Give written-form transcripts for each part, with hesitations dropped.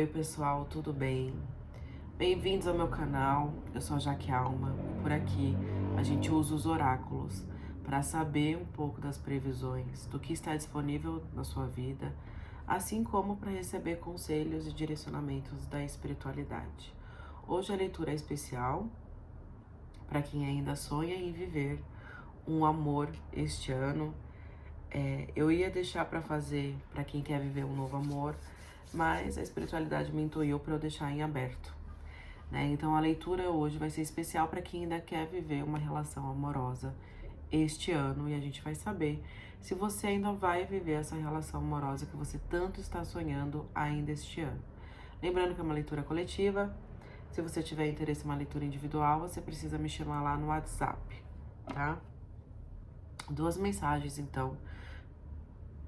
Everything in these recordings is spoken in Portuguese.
Oi pessoal, tudo bem? Bem-vindos ao meu canal, eu sou a Jaque Alma e por aqui a gente usa os oráculos para saber um pouco das previsões do que está disponível na sua vida, assim como para receber conselhos e direcionamentos da espiritualidade. Hoje a leitura é especial para quem ainda sonha em viver um amor este ano. Eu ia deixar para fazer para quem quer viver um novo amor, mas a espiritualidade me intuiu para eu deixar em aberto, né? Então a leitura hoje vai ser especial para quem ainda quer viver uma relação amorosa este ano e a gente vai saber se você ainda vai viver essa relação amorosa que você tanto está sonhando ainda este ano. Lembrando que é uma leitura coletiva. Se você tiver interesse em uma leitura individual, você precisa me chamar lá no WhatsApp, tá? 2 mensagens, então,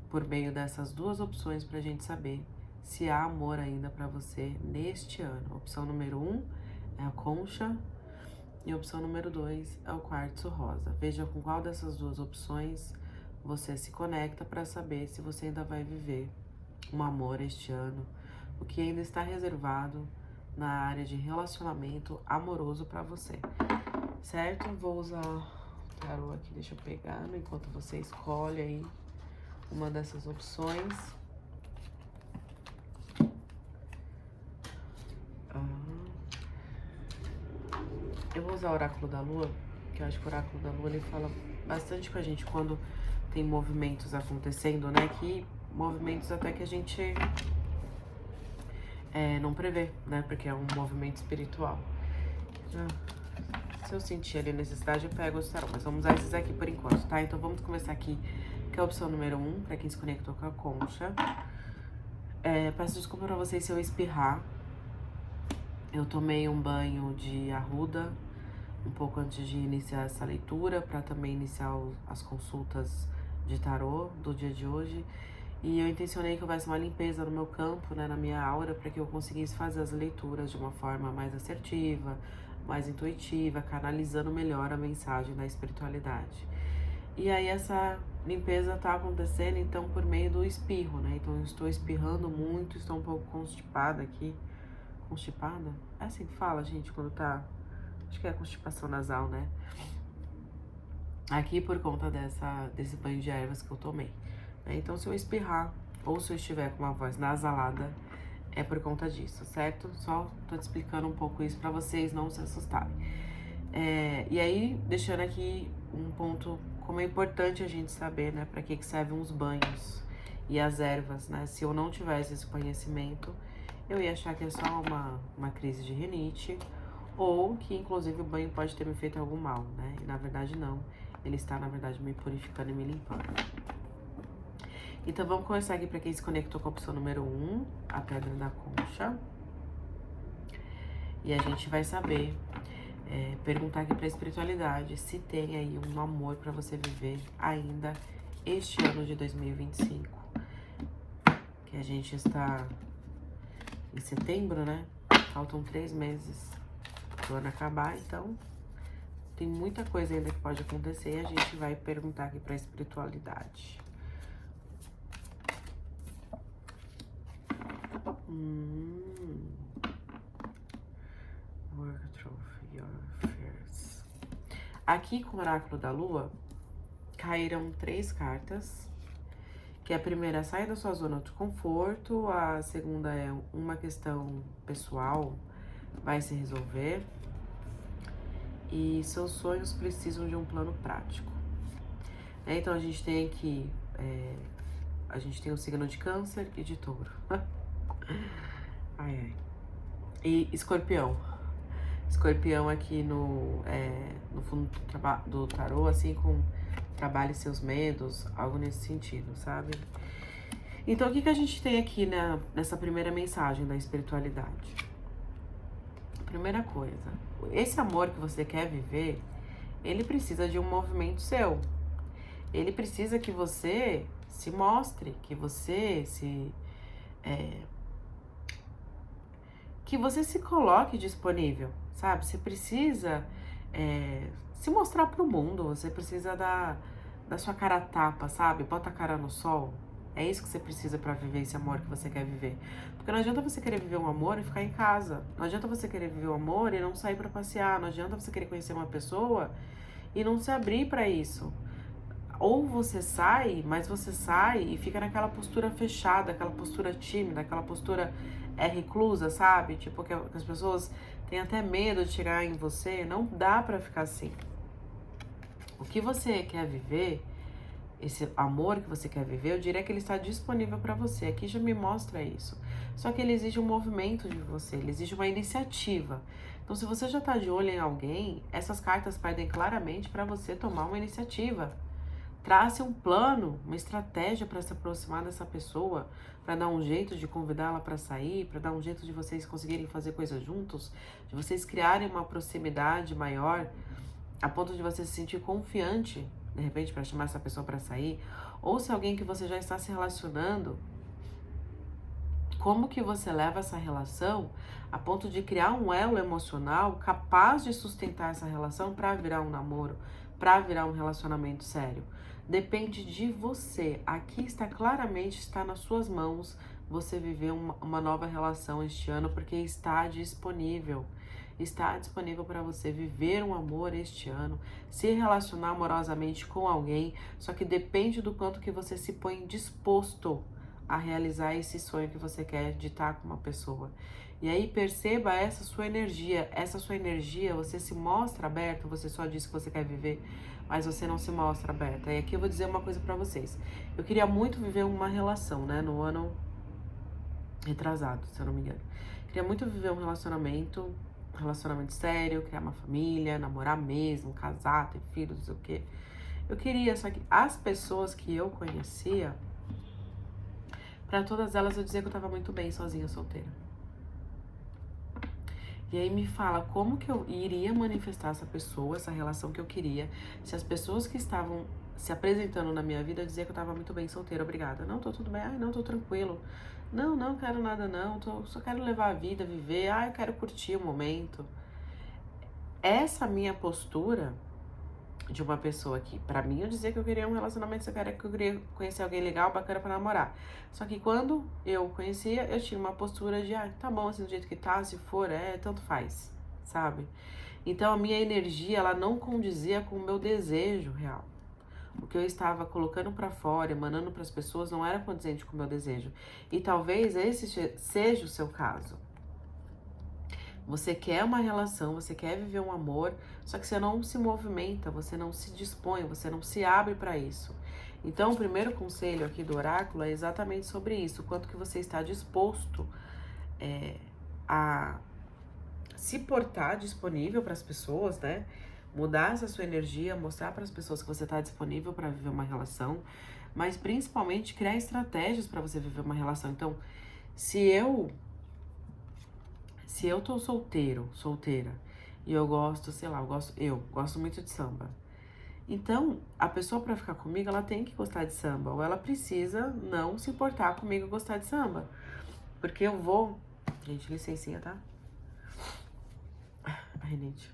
por meio dessas 2 opções para a gente saber se há amor ainda para você neste ano. Opção número 1 é a concha e a opção número 2 é o quartzo rosa. Veja com qual dessas 2 opções você se conecta para saber se você ainda vai viver um amor este ano, o que ainda está reservado na área de relacionamento amoroso para você, certo? Vou usar o tarô aqui, deixa eu pegar, enquanto você escolhe aí uma dessas opções. Eu vou usar o oráculo da lua, que eu acho que o oráculo da lua ele fala bastante com a gente quando tem movimentos acontecendo, né? Que movimentos até que a gente não prevê, né? Porque é um movimento espiritual. Se eu sentir ali necessidade, eu pego o tarô, mas vamos usar esses aqui por enquanto, tá? Então vamos começar aqui, que é a opção número 1, pra quem se conectou com a concha. Peço desculpa pra vocês se eu espirrar. Eu tomei um banho de arruda um pouco antes de iniciar essa leitura, para também iniciar as consultas de tarô do dia de hoje. E eu intencionei que houvesse uma limpeza no meu campo, né, na minha aura, para que eu conseguisse fazer as leituras de uma forma mais assertiva, mais intuitiva, canalizando melhor a mensagem da espiritualidade. E aí essa limpeza tá acontecendo, então, por meio do espirro, né? Então eu estou espirrando muito, estou um pouco constipada aqui. Constipada? É assim que fala, gente, quando tá... Acho que é constipação nasal, né? Aqui por conta desse banho de ervas que eu tomei. Então, se eu espirrar ou se eu estiver com uma voz nasalada, é por conta disso, certo? Só tô te explicando um pouco isso pra vocês não se assustarem. E aí, deixando aqui um ponto, como é importante a gente saber, né, pra que servem os banhos e as ervas, né? Se eu não tivesse esse conhecimento, eu ia achar que é só uma crise de rinite, ou que inclusive o banho pode ter me feito algum mal, né? E na verdade não, ele está na verdade me purificando e me limpando. Então vamos começar aqui para quem se conectou com a opção número 1, a pedra da concha. E a gente vai saber, perguntar aqui para a espiritualidade se tem aí um amor para você viver ainda este ano de 2025. Que a gente está em setembro, né? Faltam 3 meses do ano acabar, então tem muita coisa ainda que pode acontecer e a gente vai perguntar aqui para a espiritualidade. Work through your fears. Aqui com o oráculo da lua caíram 3 cartas. Que a primeira é saia da sua zona de conforto, a segunda é uma questão pessoal, vai se resolver. E seus sonhos precisam de um plano prático. Então a gente tem aqui, a gente tem o signo de câncer e de touro. E escorpião. Escorpião aqui no fundo do tarô, assim, com trabalhe seus medos, algo nesse sentido, sabe? Então, o que a gente tem aqui nessa primeira mensagem da espiritualidade? Primeira coisa, esse amor que você quer viver, ele precisa de um movimento seu. Ele precisa que você se mostre, que você se coloque disponível, sabe? Você precisa se mostrar pro mundo, você precisa da sua cara a tapa, sabe? Bota a cara no sol. É isso que você precisa para viver esse amor que você quer viver. Porque não adianta você querer viver um amor e ficar em casa. Não adianta você querer viver um amor e não sair para passear. Não adianta você querer conhecer uma pessoa e não se abrir para isso. Ou você sai, mas você sai e fica naquela postura fechada, aquela postura tímida, aquela postura reclusa, sabe? Tipo, que as pessoas têm até medo de chegar em você. Não dá pra ficar assim. O que você quer viver, esse amor que você quer viver, eu diria que ele está disponível para você. Aqui já me mostra isso. Só que ele exige um movimento de você, ele exige uma iniciativa. Então, se você já tá de olho em alguém, essas cartas pedem claramente para você tomar uma iniciativa. Trace um plano, uma estratégia para se aproximar dessa pessoa, para dar um jeito de convidá-la para sair, para dar um jeito de vocês conseguirem fazer coisas juntos, de vocês criarem uma proximidade maior, a ponto de você se sentir confiante, de repente, para chamar essa pessoa para sair, ou se alguém que você já está se relacionando, como que você leva essa relação a ponto de criar um elo emocional capaz de sustentar essa relação para virar um namoro, para virar um relacionamento sério. Depende de você. Aqui está claramente, está nas suas mãos você viver uma nova relação este ano, porque está disponível. Está disponível para você viver um amor este ano, se relacionar amorosamente com alguém, só que depende do quanto que você se põe disposto a realizar esse sonho que você quer de estar com uma pessoa. E aí perceba essa sua energia, você se mostra aberto, você só diz que você quer viver, mas você não se mostra aberta. E aqui eu vou dizer uma coisa pra vocês. Eu queria muito viver uma relação, né, no ano retrasado, se eu não me engano. Queria muito viver um relacionamento sério, criar uma família, namorar mesmo, casar, ter filhos, não sei o quê. Eu queria, só que as pessoas que eu conhecia, pra todas elas eu dizia que eu tava muito bem sozinha, solteira. E aí me fala como que eu iria manifestar essa pessoa, essa relação que eu queria, se as pessoas que estavam se apresentando na minha vida diziam que eu tava muito bem solteira, obrigada. Não, tô tudo bem, ai, não, tô tranquilo. Não, não quero nada não, só quero levar a vida, viver, ai, eu quero curtir o momento. Essa minha postura de uma pessoa que, pra mim, eu dizia que eu queria um relacionamento, que eu queria conhecer alguém legal, bacana pra namorar. Só que quando eu conhecia, eu tinha uma postura de, tá bom, assim, do jeito que tá, se for, tanto faz, sabe? Então, a minha energia, ela não condizia com o meu desejo real. O que eu estava colocando pra fora, emanando pras pessoas, não era condizente com o meu desejo. E talvez esse seja o seu caso. Você quer uma relação, você quer viver um amor, só que você não se movimenta, você não se dispõe, você não se abre para isso. Então, o primeiro conselho aqui do oráculo é exatamente sobre isso, o quanto que você está disposto a se portar disponível para as pessoas, né? Mudar essa sua energia, mostrar para as pessoas que você está disponível para viver uma relação, mas principalmente criar estratégias para você viver uma relação. Então, se eu tô solteira, e eu gosto, sei lá, eu gosto muito de samba. Então, a pessoa pra ficar comigo, ela tem que gostar de samba, ou ela precisa não se importar comigo gostar de samba. Porque eu vou... Gente, licencinha, tá? A rinite.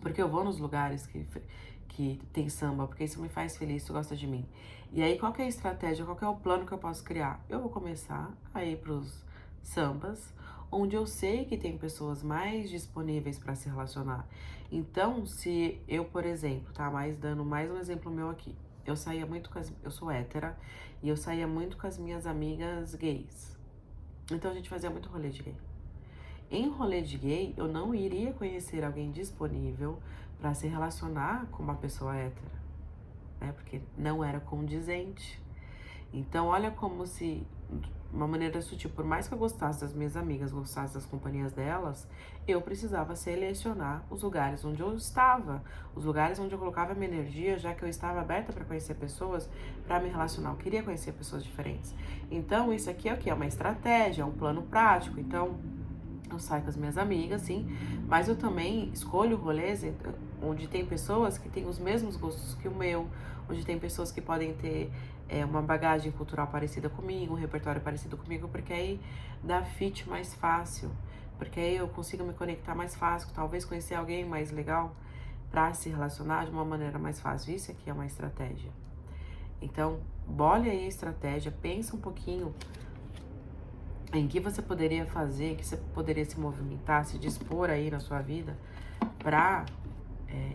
Porque eu vou nos lugares que tem samba, porque isso me faz feliz, tu gosta de mim. E aí, qual que é a estratégia, qual que é o plano que eu posso criar? Eu vou começar a ir pros sambas, onde eu sei que tem pessoas mais disponíveis para se relacionar. Então, se eu, por exemplo, dando mais um exemplo meu aqui. Eu saía muito eu sou hétera, e eu saía muito com as minhas amigas gays. Então, a gente fazia muito rolê de gay. Em rolê de gay, eu não iria conhecer alguém disponível para se relacionar com uma pessoa hétera, né? Porque não era condizente. Então, olha como se, uma maneira sutil, por mais que eu gostasse das minhas amigas, gostasse das companhias delas, eu precisava selecionar os lugares onde eu estava, os lugares onde eu colocava minha energia, já que eu estava aberta para conhecer pessoas, para me relacionar. Eu queria conhecer pessoas diferentes. Então, isso aqui é o quê? É uma estratégia, é um plano prático. Então, eu saio com as minhas amigas, sim, mas eu também escolho rolês onde tem pessoas que têm os mesmos gostos que o meu, onde tem pessoas que podem ter uma bagagem cultural parecida comigo, um repertório parecido comigo, porque aí dá fit mais fácil, porque aí eu consigo me conectar mais fácil, talvez conhecer alguém mais legal para se relacionar de uma maneira mais fácil. Isso aqui é uma estratégia. Então, bole aí a estratégia, pensa um pouquinho em que você poderia fazer, que você poderia se movimentar, se dispor aí na sua vida para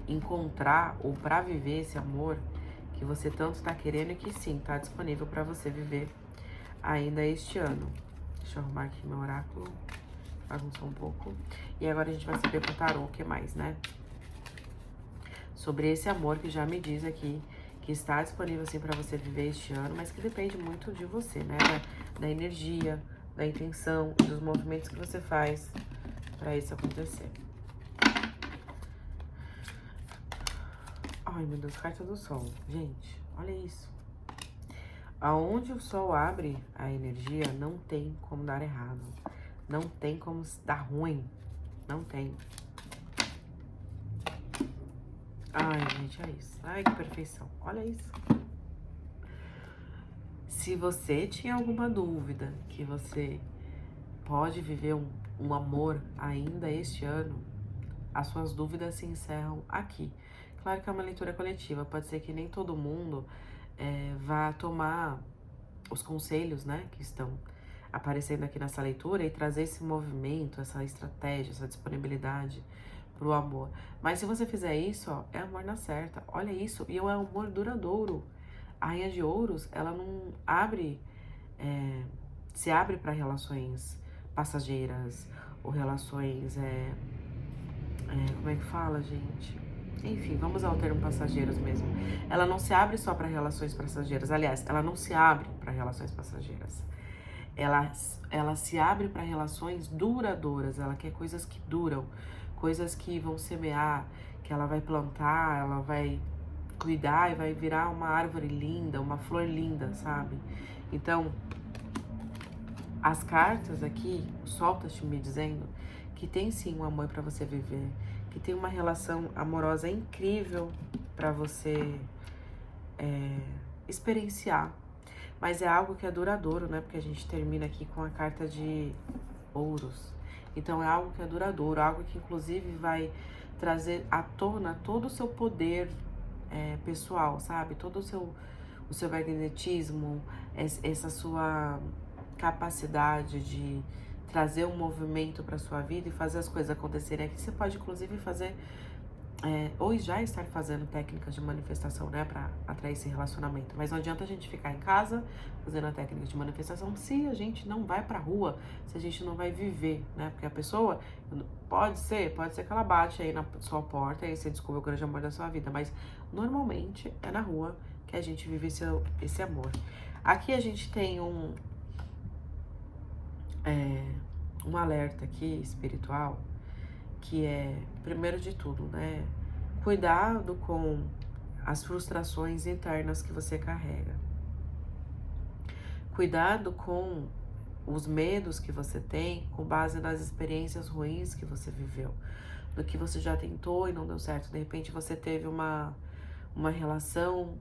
encontrar ou para viver esse amor que você tanto está querendo e que sim, está disponível para você viver ainda este ano. Deixa eu arrumar aqui meu oráculo, bagunçou um pouco. E agora a gente vai saber com o tarô o que mais, né? Sobre esse amor que já me diz aqui, que está disponível sim para você viver este ano, mas que depende muito de você, né? Da energia, da intenção, dos movimentos que você faz para isso acontecer. Ai, meu Deus, carta do sol. Gente, olha isso. Aonde o sol abre a energia, não tem como dar errado. Não tem como dar ruim. Não tem. Ai, gente, é isso. Ai, que perfeição. Olha isso. Se você tinha alguma dúvida que você pode viver um amor ainda este ano, as suas dúvidas se encerram aqui. Claro que é uma leitura coletiva, pode ser que nem todo mundo vá tomar os conselhos, né, que estão aparecendo aqui nessa leitura e trazer esse movimento, essa estratégia, essa disponibilidade pro amor. Mas se você fizer isso, ó, é amor na certa. Olha isso, e é um amor duradouro. A Rainha de Ouros, ela não abre, se abre para relações passageiras ou relações, como é que fala, gente? Enfim, vamos ao termo passageiros mesmo. Ela não se abre só para relações passageiras. Aliás, ela não se abre para relações passageiras. Ela se abre para relações duradouras. Ela quer coisas que duram, coisas que vão semear, que ela vai plantar, ela vai cuidar e vai virar uma árvore linda, uma flor linda, sabe? Então, as cartas aqui, o sol tá me dizendo que tem sim um amor para você viver, que tem uma relação amorosa incrível para você experienciar. Mas é algo que é duradouro, né? Porque a gente termina aqui com a carta de ouros. Então é algo que é duradouro, algo que inclusive vai trazer à tona todo o seu poder pessoal, sabe? Todo o seu magnetismo, essa sua capacidade de trazer um movimento para sua vida e fazer as coisas acontecerem. Aqui você pode inclusive fazer ou já estar fazendo técnicas de manifestação, né, para atrair esse relacionamento. Mas não adianta a gente ficar em casa fazendo a técnica de manifestação se a gente não vai pra rua, se a gente não vai viver, né? Porque a pessoa pode ser que ela bate aí na sua porta e você descobre o grande amor da sua vida, mas normalmente é na rua que a gente vive esse amor. Aqui a gente tem um alerta aqui espiritual, que é, primeiro de tudo, né? Cuidado com as frustrações internas que você carrega. Cuidado com os medos que você tem com base nas experiências ruins que você viveu. Do que você já tentou e não deu certo. De repente você teve uma relação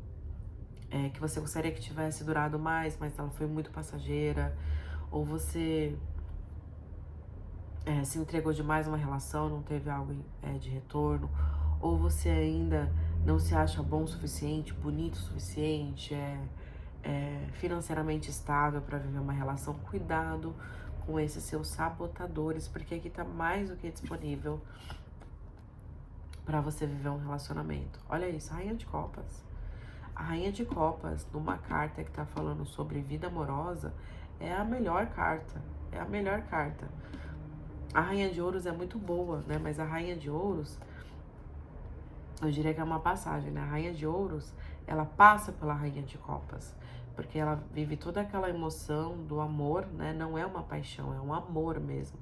que você gostaria que tivesse durado mais, mas ela foi muito passageira. Ou você se entregou demais a uma relação, não teve algo de retorno, ou você ainda não se acha bom o suficiente, bonito o suficiente, financeiramente estável para viver uma relação. Cuidado com esses seus sabotadores, porque aqui tá mais do que disponível para você viver um relacionamento. Olha isso, a Rainha de Copas. A Rainha de Copas, numa carta que tá falando sobre vida amorosa, é a melhor carta. É a melhor carta. A Rainha de Ouros é muito boa, né? Mas a Rainha de Ouros, eu diria que é uma passagem, né? A Rainha de Ouros, ela passa pela Rainha de Copas, porque ela vive toda aquela emoção do amor, né? Não é uma paixão, é um amor mesmo.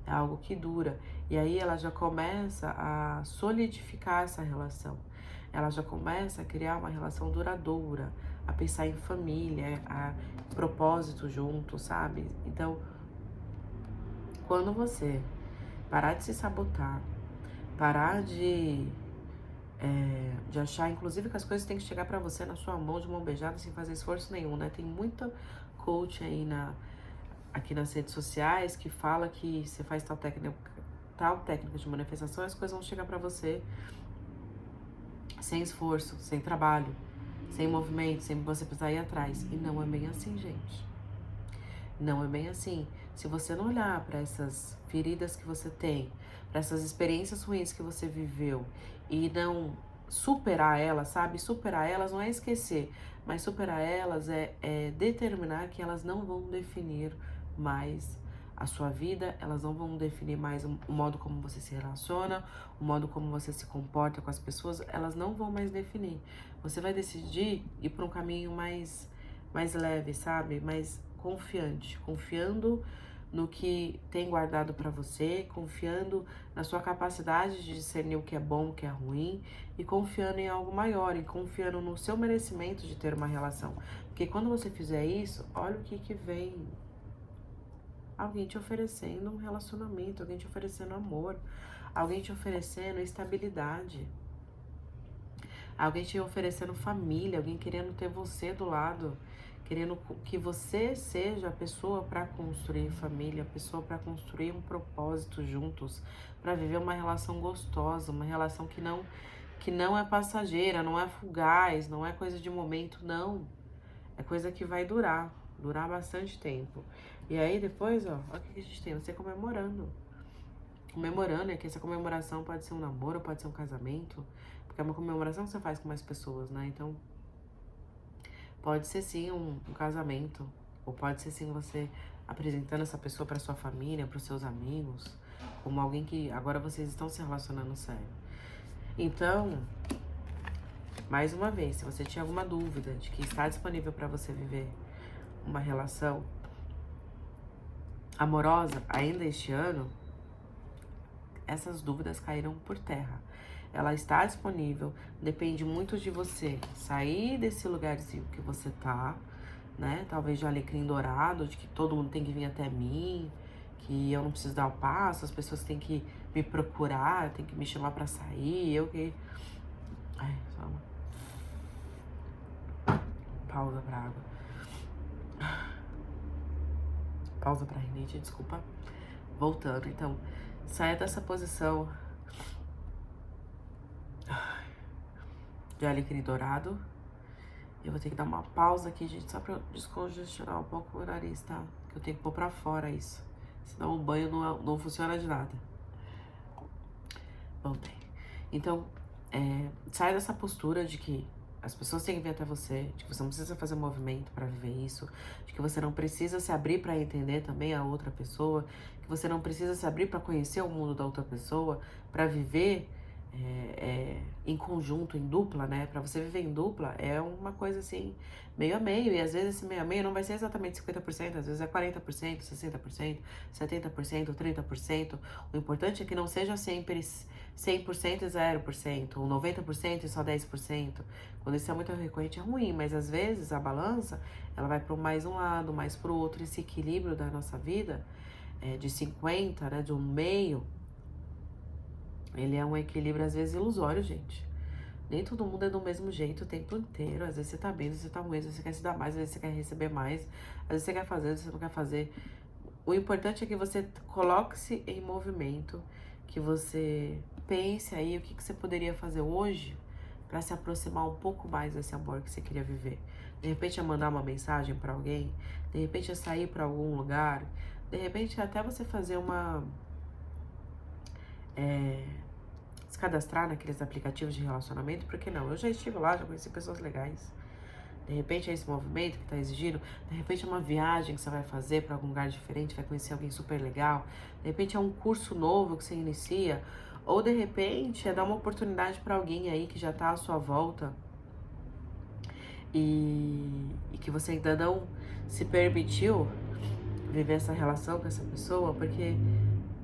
É algo que dura. E aí ela já começa a solidificar essa relação. Ela já começa a criar uma relação duradoura, a pensar em família, a propósito junto, sabe? Então, quando você parar de se sabotar, parar de achar, inclusive, que as coisas têm que chegar pra você na sua mão, de mão beijada, sem fazer esforço nenhum, né? Tem muita coach aí aqui nas redes sociais que fala que você faz tal técnica de manifestação, as coisas vão chegar pra você sem esforço, sem trabalho, sem movimento, sem você precisar ir atrás. E não é bem assim, gente. Não é bem assim. Se você não olhar para essas feridas que você tem, para essas experiências ruins que você viveu e não superar elas, sabe? Superar elas não é esquecer, mas superar elas é determinar que elas não vão definir mais a sua vida, elas não vão definir mais o modo como você se relaciona, o modo como você se comporta com as pessoas, elas não vão mais definir. Você vai decidir ir para um caminho mais leve, sabe? Mais confiante, confiando no que tem guardado para você, confiando na sua capacidade de discernir o que é bom, o que é ruim, e confiando em algo maior, e confiando no seu merecimento de ter uma relação. Porque quando você fizer isso, olha o que vem. Alguém te oferecendo um relacionamento, alguém te oferecendo amor, alguém te oferecendo estabilidade, alguém te oferecendo família, alguém querendo ter você do lado, querendo que você seja a pessoa para construir família, a pessoa para construir um propósito juntos, para viver uma relação gostosa, uma relação que não é passageira, não é fugaz, não é coisa de momento, não. É coisa que vai durar bastante tempo. E aí depois, ó, olha o que a gente tem, você comemorando. Comemorando, é que essa comemoração pode ser um namoro, pode ser um casamento, porque é uma comemoração que você faz com mais pessoas, né? Então, pode ser sim um casamento, ou pode ser sim você apresentando essa pessoa para sua família, para os seus amigos, como alguém que agora vocês estão se relacionando sério. Então, mais uma vez, se você tinha alguma dúvida de que está disponível para você viver uma relação amorosa ainda este ano, essas dúvidas caíram por terra. Ela está disponível, depende muito de você sair desse lugarzinho que você tá, né? Talvez de alecrim dourado, de que todo mundo tem que vir até mim, que eu não preciso dar o passo, as pessoas têm que me procurar, têm que me chamar pra sair, eu que... Ai, só uma pausa pra água. Pausa pra rinite, desculpa. Voltando, então, saia dessa posição de alecrim dourado. Eu vou ter que dar uma pausa aqui, gente, só pra descongestionar um pouco o nariz, tá? Que eu tenho que pôr pra fora isso. Senão o banho não funciona de nada. Voltei. Então, sai dessa postura de que as pessoas têm que vir até você, de que você não precisa fazer movimento pra viver isso, de que você não precisa se abrir pra entender também a outra pessoa, que você não precisa se abrir pra conhecer o mundo da outra pessoa, pra viver em conjunto, em dupla, né? Pra você viver em dupla é uma coisa assim, meio a meio. E às vezes esse meio a meio não vai ser exatamente 50%, às vezes é 40%, 60%, 70%, 30%. O importante é que não seja sempre 100% e 0%, ou 90% e só 10%. Quando isso é muito recorrente é ruim, mas às vezes a balança, ela vai para mais um lado, mais para o outro. Esse equilíbrio da nossa vida, de 50, né, de um meio, ele é um equilíbrio às vezes ilusório, gente. Nem todo mundo é do mesmo jeito o tempo inteiro. Às vezes você tá bem, às vezes você tá ruim, às vezes você quer se dar mais, às vezes você quer receber mais, às vezes você quer fazer, às vezes você não quer fazer. O importante é que você coloque-se em movimento, que você pense aí o que você poderia fazer hoje para se aproximar um pouco mais desse amor que você queria viver. De repente é mandar uma mensagem para alguém, de repente é sair para algum lugar, de repente é até você fazer se cadastrar naqueles aplicativos de relacionamento, porque não? Eu já estive lá, já conheci pessoas legais. De repente é esse movimento que está exigindo, de repente é uma viagem que você vai fazer para algum lugar diferente, vai conhecer alguém super legal, de repente é um curso novo que você inicia, ou de repente é dar uma oportunidade para alguém aí que já está à sua volta e que você ainda não se permitiu viver essa relação com essa pessoa, porque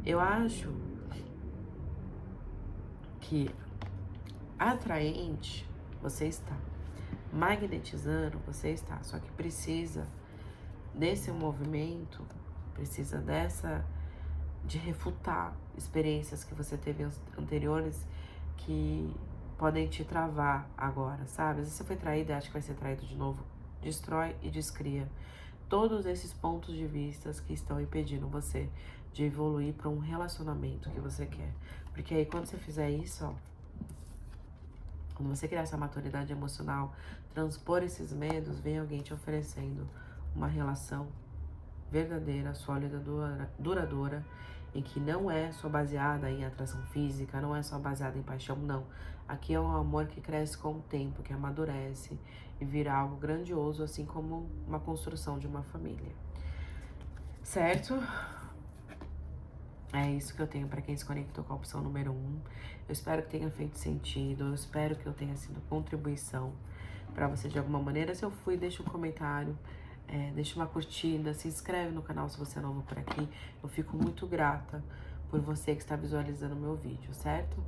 eu acho que atraente você está, magnetizando você está, só que precisa desse movimento, precisa de refutar experiências que você teve anteriores que podem te travar agora, sabe? Às vezes você foi traído e acha que vai ser traído de novo. Destrói e descria todos esses pontos de vista que estão impedindo você de evoluir para um relacionamento que você quer. Porque aí quando você fizer isso, ó, Quando você criar essa maturidade emocional, transpor esses medos, vem alguém te oferecendo uma relação verdadeira, sólida, duradoura, em que não é só baseada em atração física, não é só baseada em paixão, não. Aqui é um amor que cresce com o tempo, que amadurece e vira algo grandioso, assim como uma construção de uma família. Certo? É isso que eu tenho para quem se conectou com a opção número 1. Eu espero que tenha feito sentido, eu espero que eu tenha sido contribuição para você de alguma maneira. Se eu fui, deixa um comentário, deixa uma curtida, se inscreve no canal se você é novo por aqui. Eu fico muito grata por você que está visualizando o meu vídeo, certo?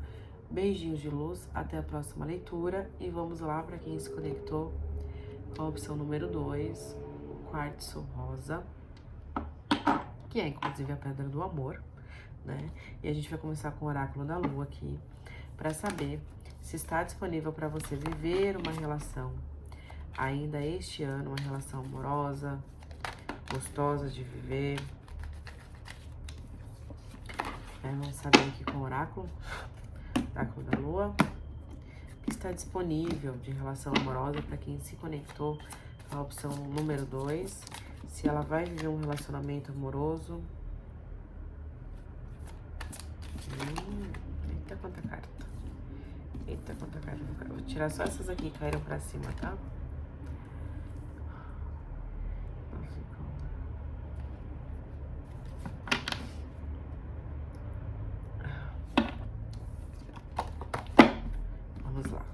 Beijinhos de luz, até a próxima leitura e vamos lá para quem se conectou com a opção número 2, o quartzo rosa, que é inclusive a pedra do amor, né? E a gente vai começar com o oráculo da lua aqui, para saber se está disponível para você viver uma relação ainda este ano, uma relação amorosa, gostosa de viver. Vamos saber aqui com o oráculo da lua, que está disponível de relação amorosa para quem se conectou com a opção número 2, se ela vai viver um relacionamento amoroso. Eita, quanta carta. Eita, quanta carta. Vou tirar só essas aqui que caíram pra cima, tá? Vamos lá.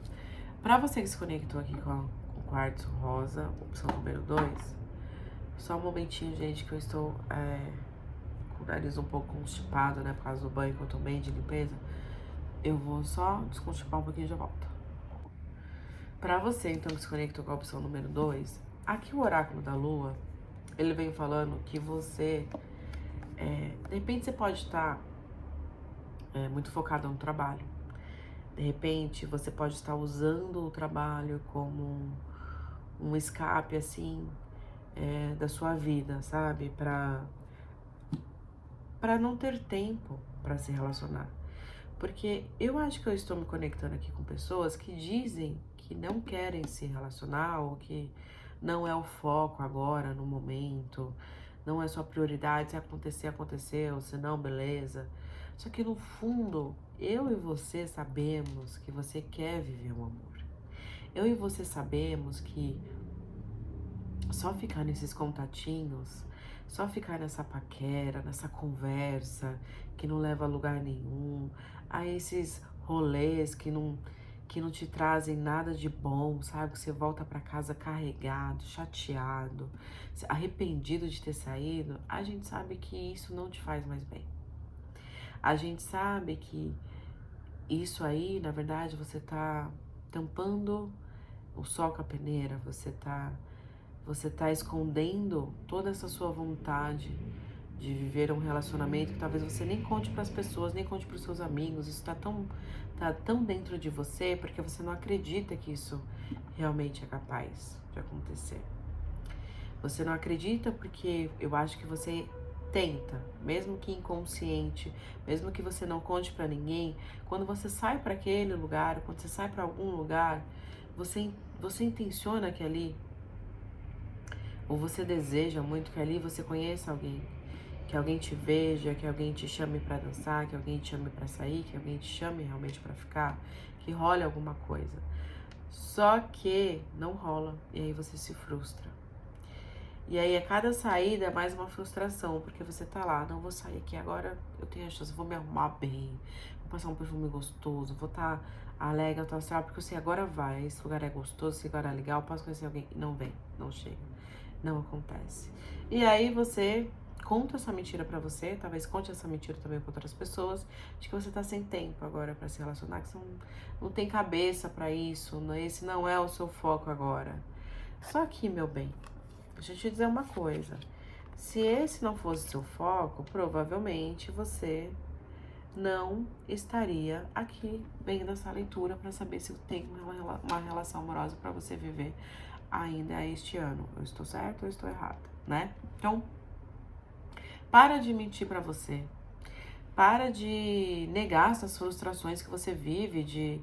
Pra você que se conectou aqui com o quartzo rosa, opção número 2, só um momentinho, gente, que eu estou com o nariz um pouco constipado, né? Por causa do banho que eu tomei de limpeza. Eu vou só desconstipar um pouquinho e já volto. Pra você, então, que se conectou com a opção número 2, aqui o oráculo da lua, ele vem falando que você, de repente você pode estar muito focado no trabalho. De repente você pode estar usando o trabalho como um escape, assim, da sua vida, sabe? Pra não ter tempo pra se relacionar. Porque eu acho que eu estou me conectando aqui com pessoas que dizem que não querem se relacionar ou que não é o foco agora, no momento, não é sua prioridade, se acontecer, aconteceu, se não, beleza. Só que no fundo, eu e você sabemos que você quer viver um amor. Eu e você sabemos que só ficar nesses contatinhos, só ficar nessa paquera, nessa conversa que não leva a lugar nenhum, a esses rolês que não te trazem nada de bom, sabe? Que você volta para casa carregado, chateado, arrependido de ter saído, a gente sabe que isso não te faz mais bem. A gente sabe que isso aí, na verdade, você tá tampando o sol com a peneira, você tá escondendo toda essa sua vontade de viver um relacionamento que talvez você nem conte para as pessoas, nem conte para os seus amigos. Isso tá tão dentro de você porque você não acredita que isso realmente é capaz de acontecer. Você não acredita porque eu acho que você tenta, mesmo que inconsciente, mesmo que você não conte para ninguém, quando você sai para aquele lugar, quando você sai para algum lugar, você intenciona que ali, ou você deseja muito que ali você conheça alguém, que alguém te veja, que alguém te chame para dançar, que alguém te chame para sair, que alguém te chame realmente para ficar, que role alguma coisa. Só que não rola e aí você se frustra. E aí a cada saída é mais uma frustração, porque você tá lá, não vou sair aqui agora, eu tenho a chance, vou me arrumar bem, vou passar um perfume gostoso, vou estar alegre, tô astral, porque eu sei, agora vai, esse lugar é gostoso, esse lugar é legal, posso conhecer alguém. Não vem, não chega, não acontece. E aí você conta essa mentira pra você, talvez conte essa mentira também pra outras pessoas, de que você tá sem tempo agora pra se relacionar, que você não tem cabeça pra isso, esse não é o seu foco agora. Só que, meu bem, deixa eu te dizer uma coisa. Se esse não fosse seu foco, provavelmente você não estaria aqui vendo essa leitura para saber se tem uma relação amorosa para você viver ainda este ano. Eu estou certa ou estou errada, né? Então, para de mentir para você. Para de negar essas frustrações que você vive, de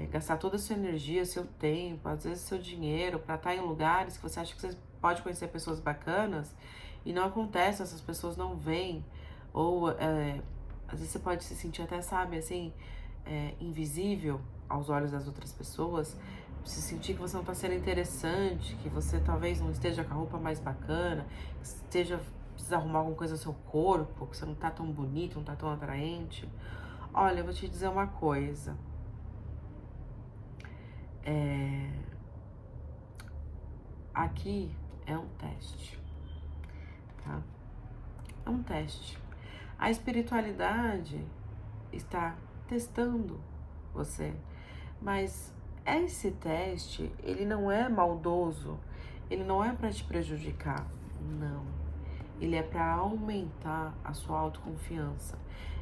gastar toda a sua energia, seu tempo, às vezes seu dinheiro, para estar em lugares que você acha que você pode conhecer pessoas bacanas e não acontece, essas pessoas não vêm, ou às vezes você pode se sentir até, sabe, assim, invisível aos olhos das outras pessoas, se sentir que você não está sendo interessante, que você talvez não esteja com a roupa mais bacana, precisa arrumar alguma coisa no seu corpo, que você não tá tão bonito, não tá tão atraente. Olha, eu vou te dizer uma coisa. Aqui é um teste, tá? É um teste. A espiritualidade está testando você, mas esse teste, ele não é maldoso, ele não é para te prejudicar, não. Ele é para aumentar a sua autoconfiança,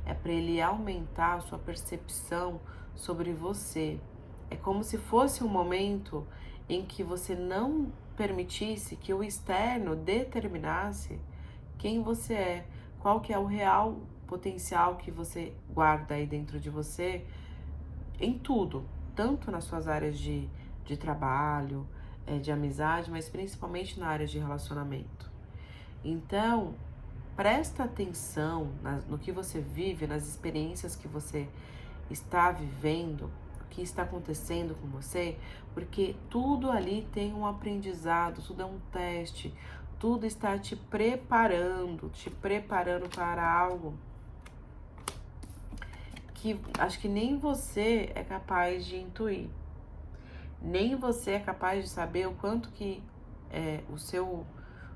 é para ele aumentar a sua percepção sobre você. É como se fosse um momento em que você não permitisse que o externo determinasse quem você é, qual que é o real potencial que você guarda aí dentro de você em tudo, tanto nas suas áreas de trabalho, de amizade, mas principalmente na área de relacionamento. Então, presta atenção no que você vive, nas experiências que você está vivendo, o que está acontecendo com você, porque tudo ali tem um aprendizado, tudo é um teste, tudo está te preparando para algo que acho que nem você é capaz de intuir, nem você é capaz de saber o quanto que o seu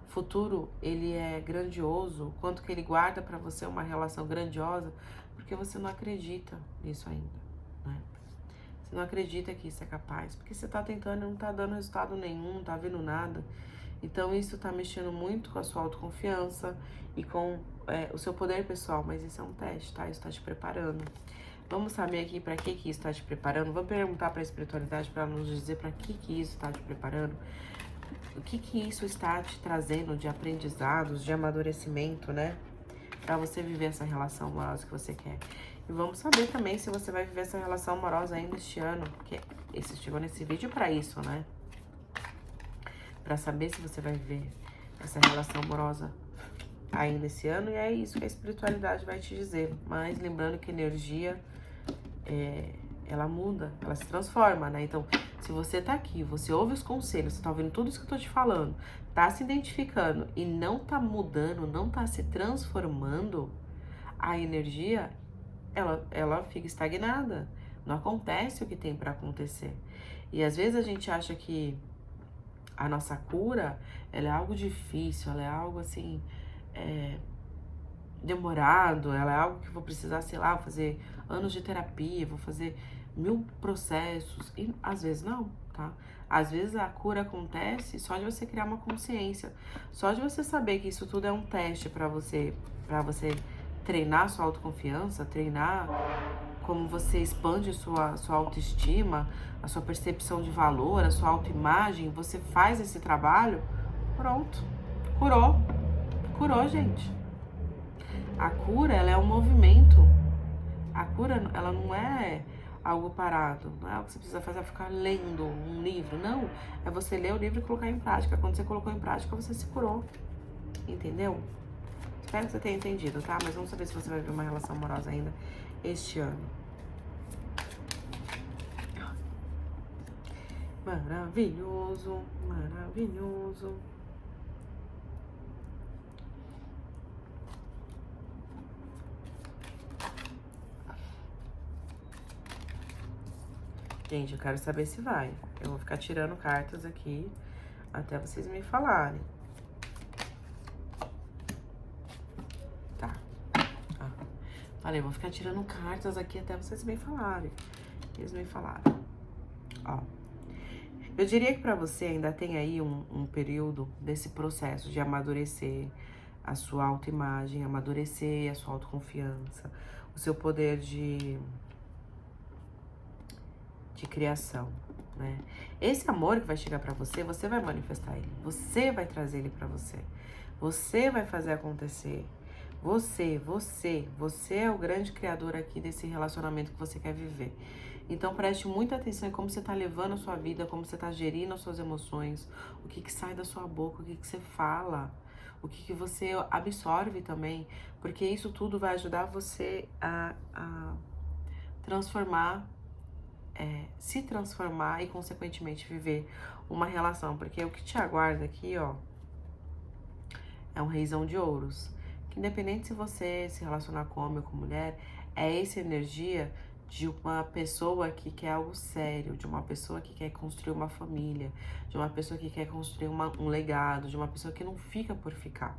futuro ele é grandioso, quanto que ele guarda para você uma relação grandiosa, porque você não acredita nisso ainda, né? Você não acredita que isso é capaz, porque você tá tentando e não tá dando resultado nenhum, não tá vendo nada. Então isso tá mexendo muito com a sua autoconfiança e com o seu poder pessoal, mas isso é um teste, tá? Isso tá te preparando. Vamos saber aqui para que isso tá te preparando. Vamos perguntar para a espiritualidade para nos dizer para que isso tá te preparando. O que isso está te trazendo de aprendizados, de amadurecimento, né? Para você viver essa relação amorosa que você quer. E vamos saber também se você vai viver essa relação amorosa ainda este ano, porque você chegou nesse vídeo para isso, né? Para saber se você vai viver essa relação amorosa ainda esse ano, e é isso que a espiritualidade vai te dizer. Mas lembrando que energia, ela muda, ela se transforma, né? Então, se você tá aqui, você ouve os conselhos, você tá ouvindo tudo isso que eu tô te falando, tá se identificando e não tá mudando, não tá se transformando, a energia, ela fica estagnada. Não acontece o que tem para acontecer. E às vezes a gente acha que a nossa cura, ela é algo difícil, ela é algo assim, demorado, ela é algo que vou precisar, sei lá, fazer anos de terapia, vou fazer 1000 processos, e às vezes não, tá? Às vezes a cura acontece só de você criar uma consciência, só de você saber que isso tudo é um teste para você treinar sua autoconfiança, treinar como você expande sua autoestima, a sua percepção de valor, a sua autoimagem, você faz esse trabalho, pronto, curou, gente. A cura, ela é um movimento. A cura, ela não é algo parado. Não é algo que você precisa fazer, ficar lendo um livro. Não, é você ler o livro e colocar em prática. Quando você colocou em prática, você se curou. Entendeu? Espero que você tenha entendido, tá? Mas vamos saber se você vai ver uma relação amorosa ainda este ano. Maravilhoso, maravilhoso. Gente, eu quero saber se vai. Eu vou ficar tirando cartas aqui até vocês me falarem. Tá. Falei, vou ficar tirando cartas aqui até vocês me falarem. Eles me falaram. Ó. Eu diria que pra você ainda tem aí um período desse processo de amadurecer a sua autoimagem, amadurecer a sua autoconfiança, o seu poder de criação, né? Esse amor que vai chegar pra você, você vai manifestar ele, você vai trazer ele pra você, você vai fazer acontecer. Você é o grande criador aqui desse relacionamento que você quer viver. Então preste muita atenção em como você está levando a sua vida, como você está gerindo as suas emoções, o que sai da sua boca, o que você fala, o que você absorve também, porque isso tudo vai ajudar você a transformar, se transformar e consequentemente viver uma relação, porque o que te aguarda aqui, ó, é um reizão de ouros, que independente se você se relacionar com homem ou com mulher, é essa energia de uma pessoa que quer algo sério, de uma pessoa que quer construir uma família, de uma pessoa que quer construir um legado, de uma pessoa que não fica por ficar.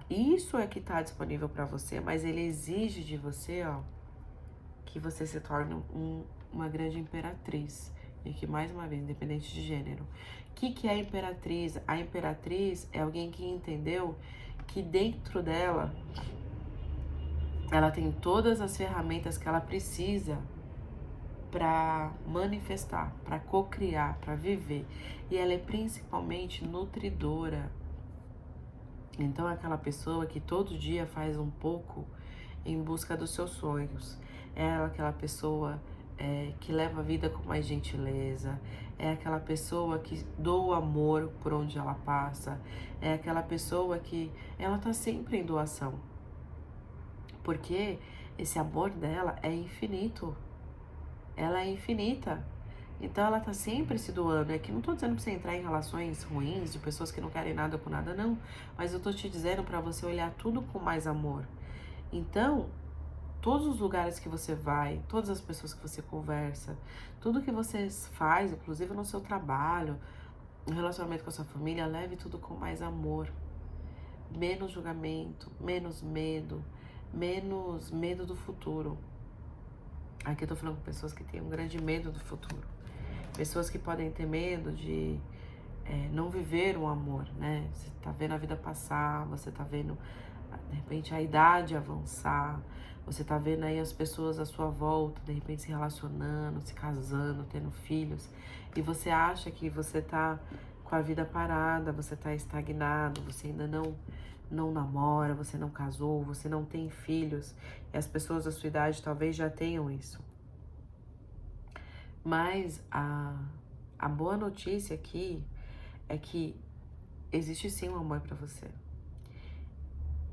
Isso é que está disponível para você, mas ele exige de você, ó, que você se torne uma grande imperatriz. E que, mais uma vez, independente de gênero. O que é a imperatriz? A imperatriz é alguém que entendeu que dentro dela, ela tem todas as ferramentas que ela precisa para manifestar, para cocriar, para viver. E ela é principalmente nutridora. Então, é aquela pessoa que todo dia faz um pouco em busca dos seus sonhos. É aquela pessoa que leva a vida com mais gentileza. É aquela pessoa que doa amor por onde ela passa. É aquela pessoa que ela tá sempre em doação. Porque esse amor dela é infinito. Ela é infinita. Então ela tá sempre se doando. É que não tô dizendo pra você entrar em relações ruins de pessoas que não querem nada com nada, não. Mas eu tô te dizendo pra você olhar tudo com mais amor. Então, todos os lugares que você vai, todas as pessoas que você conversa, tudo que você faz, inclusive no seu trabalho, no relacionamento com a sua família, leve tudo com mais amor. Menos julgamento, menos medo do futuro. Aqui eu tô falando com pessoas que têm um grande medo do futuro. Pessoas que podem ter medo de não viver um amor, né? Você tá vendo a vida passar, você tá vendo, de repente, a idade avançar, você tá vendo aí as pessoas à sua volta, de repente, se relacionando, se casando, tendo filhos, e você acha que você tá com a vida parada, você tá estagnado, você ainda não namora, você não casou, você não tem filhos, e as pessoas da sua idade talvez já tenham isso. Mas a boa notícia aqui é que existe sim um amor pra você.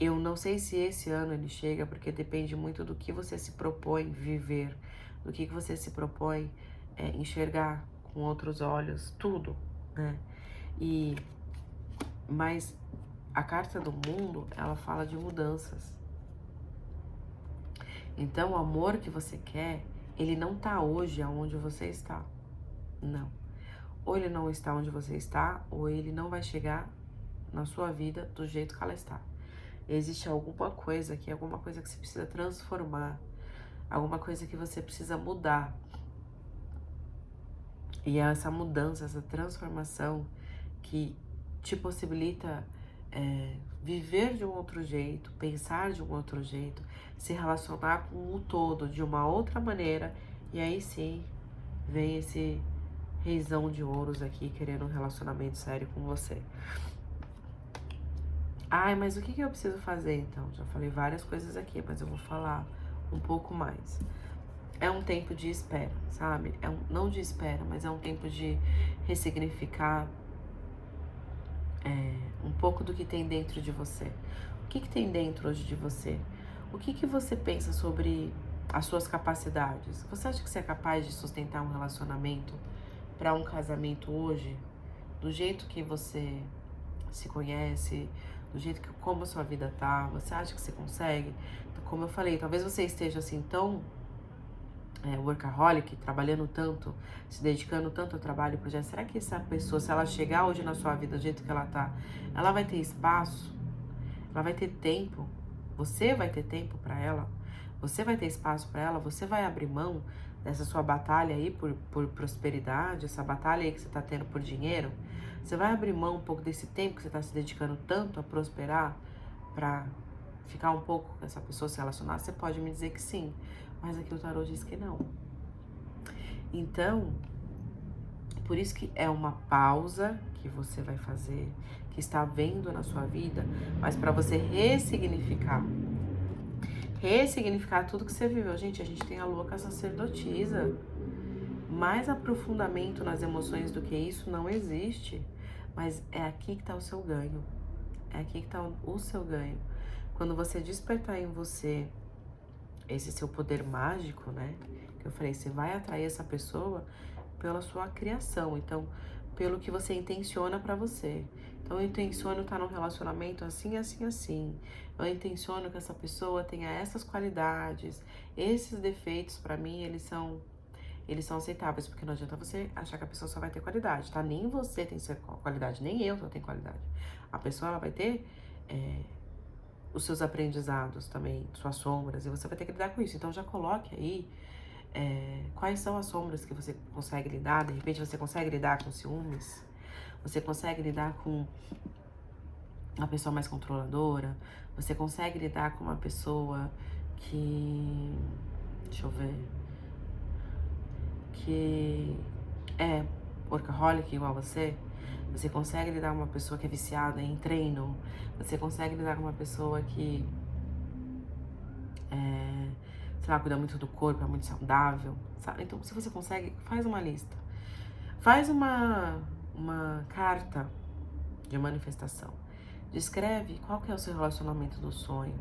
Eu não sei se esse ano ele chega, porque depende muito do que você se propõe viver, do que você se propõe enxergar com outros olhos, tudo, né? Mas a carta do mundo, ela fala de mudanças. Então, o amor que você quer, ele não tá hoje aonde você está. Não. Ou ele não está onde você está, ou ele não vai chegar na sua vida do jeito que ela está. Existe alguma coisa aqui, alguma coisa que você precisa transformar, alguma coisa que você precisa mudar. E é essa mudança, essa transformação que te possibilita viver de um outro jeito, pensar de um outro jeito, se relacionar com o todo de uma outra maneira. E aí sim, vem esse reizão de ouros aqui querendo um relacionamento sério com você. Ai, mas o que eu preciso fazer então? Já falei várias coisas aqui, mas eu vou falar um pouco mais. É um tempo de espera, sabe? Não de espera, mas é um tempo de ressignificar um pouco do que tem dentro de você. O que tem dentro hoje de você? O que você pensa sobre as suas capacidades? Você acha que você é capaz de sustentar um relacionamento para um casamento hoje? Do jeito que você se conhece, do jeito que como a sua vida tá, você acha que você consegue? Então, como eu falei, talvez você esteja assim tão workaholic, trabalhando tanto, se dedicando tanto ao trabalho, projeto. Será que essa pessoa, se ela chegar hoje na sua vida do jeito que ela tá, ela vai ter espaço? Ela vai ter tempo? Você vai ter tempo para ela? Você vai ter espaço para ela? Você vai abrir mão dessa sua batalha aí por prosperidade, essa batalha aí que você tá tendo por dinheiro? Você vai abrir mão um pouco desse tempo que você tá se dedicando tanto a prosperar para ficar um pouco com essa pessoa, se relacionar? Você pode me dizer que sim, mas aqui o tarô diz que não. Então, por isso que é uma pausa que você vai fazer, que está vendo na sua vida, mas para você ressignificar. ressignificar tudo que você viveu. Gente, a gente tem a lua com a sacerdotisa. Mais aprofundamento nas emoções do que isso não existe. Mas é aqui que tá o seu ganho. É aqui que tá o seu ganho. Quando você despertar em você esse seu poder mágico, né? Que eu falei, você vai atrair essa pessoa pela sua criação. Então, pelo que você intenciona pra você. Então, eu intenciono estar num relacionamento assim, assim, assim. Eu intenciono que essa pessoa tenha essas qualidades, esses defeitos, pra mim, eles são aceitáveis, porque não adianta você achar que a pessoa só vai ter qualidade, tá? Nem você tem qualidade, nem eu só tenho qualidade. A pessoa, ela vai ter os seus aprendizados também, suas sombras, e você vai ter que lidar com isso. Então, já coloque aí quais são as sombras que você consegue lidar. De repente, você consegue lidar com ciúmes, você consegue lidar com uma pessoa mais controladora, você consegue lidar com uma pessoa que... deixa eu ver... que é workaholic igual você consegue lidar com uma pessoa que é viciada em treino, você consegue lidar com uma pessoa que, sei lá, cuida muito do corpo, é muito saudável, sabe? Então, se você consegue, faz uma lista. Faz uma carta de manifestação. Descreve qual que é o seu relacionamento do sonho.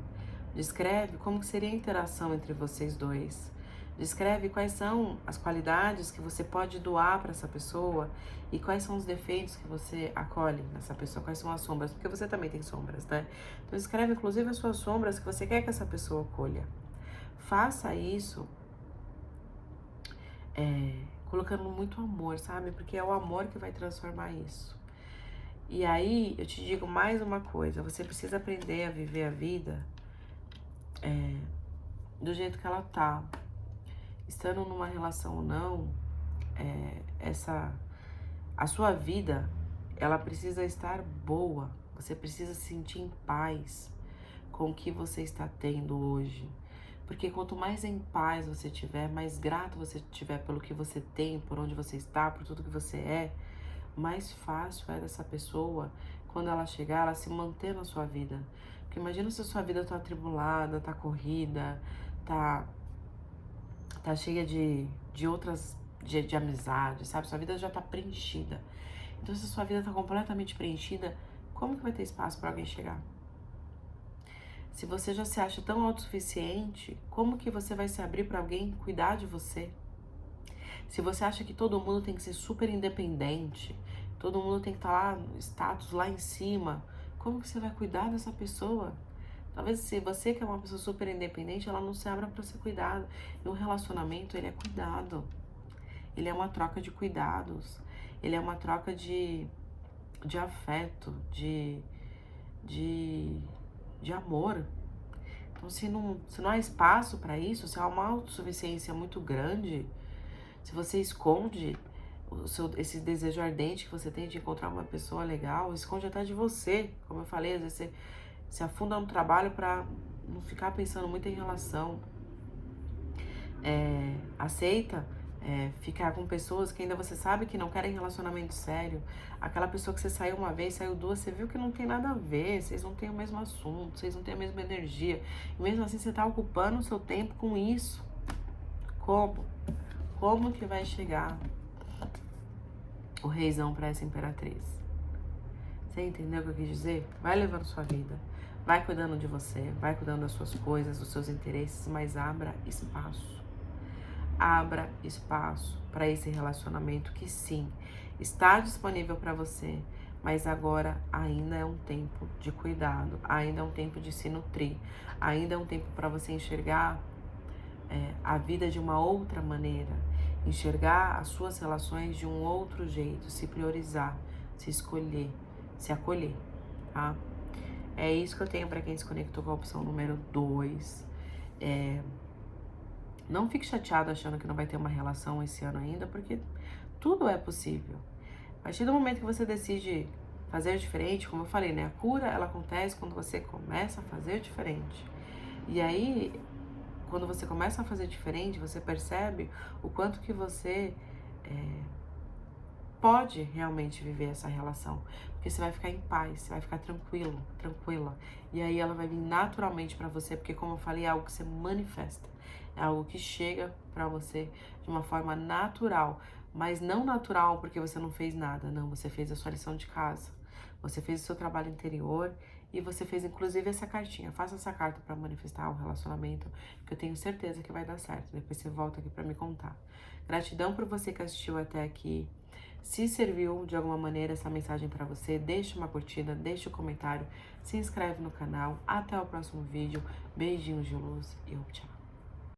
Descreve como que seria a interação entre vocês dois. Descreve quais são as qualidades que você pode doar para essa pessoa e quais são os defeitos que você acolhe nessa pessoa, quais são as sombras, porque você também tem sombras, né? Então escreve inclusive as suas sombras que você quer que essa pessoa acolha. Faça isso colocando muito amor, sabe? Porque é o amor que vai transformar isso. E aí, eu te digo mais uma coisa, você precisa aprender a viver a vida do jeito que ela tá. Estando numa relação ou não, a sua vida, ela precisa estar boa. Você precisa se sentir em paz com o que você está tendo hoje. Porque quanto mais em paz você tiver, mais grato você tiver pelo que você tem, por onde você está, por tudo que você é, mais fácil é dessa pessoa, quando ela chegar, ela se manter na sua vida. Porque imagina se a sua vida tá atribulada, tá corrida, tá cheia de outras, de amizade, sabe? Sua vida já tá preenchida. Então, se a sua vida tá completamente preenchida, como que vai ter espaço para alguém chegar? Se você já se acha tão autossuficiente, como que você vai se abrir para alguém cuidar de você? Se você acha que todo mundo tem que ser super independente, todo mundo tem que estar lá, status lá em cima, como que você vai cuidar dessa pessoa? Talvez se você que é uma pessoa super independente, ela não se abra para ser cuidado. E o relacionamento, ele é cuidado. Ele é uma troca de cuidados. Ele é uma troca de afeto, de amor. Então, se não há espaço para isso, se há uma autossuficiência muito grande, se você esconde esse desejo ardente que você tem de encontrar uma pessoa legal, esconde até de você. Como eu falei, às vezes você se afunda no trabalho para não ficar pensando muito em relação. Aceita ficar com pessoas que ainda você sabe que não querem relacionamento sério. Aquela pessoa que você saiu uma vez, saiu duas, você viu que não tem nada a ver, vocês não têm o mesmo assunto, vocês não têm a mesma energia. E mesmo assim você tá ocupando o seu tempo com isso. Como? Como que vai chegar o reizão para essa imperatriz? Você entendeu o que eu quis dizer? Vai levando sua vida, vai cuidando de você, vai cuidando das suas coisas, dos seus interesses, mas abra espaço. Abra espaço para esse relacionamento que sim, está disponível para você, mas agora ainda é um tempo de cuidado, ainda é um tempo de se nutrir, ainda é um tempo para você enxergar a vida de uma outra maneira, enxergar as suas relações de um outro jeito, se priorizar, se escolher, se acolher, tá? É isso que eu tenho para quem se conectou com a opção número 2. Não fique chateado achando que não vai ter uma relação esse ano ainda, porque tudo é possível. A partir do momento que você decide fazer diferente, como eu falei, né? A cura, ela acontece quando você começa a fazer diferente. E aí, quando você começa a fazer diferente, você percebe o quanto que você pode realmente viver essa relação, porque você vai ficar em paz, você vai ficar tranquilo, tranquila. E aí ela vai vir naturalmente pra você, porque como eu falei, é algo que você manifesta, é algo que chega pra você de uma forma natural, mas não natural porque você não fez nada, não, você fez a sua lição de casa, você fez o seu trabalho interior e você fez inclusive essa cartinha. Faça essa carta pra manifestar o relacionamento, que eu tenho certeza que vai dar certo. Depois você volta aqui pra me contar. Gratidão por você que assistiu até aqui. Se serviu de alguma maneira essa mensagem para você, deixa uma curtida, deixa um comentário, se inscreve no canal. Até o próximo vídeo. Beijinhos de luz e tchau.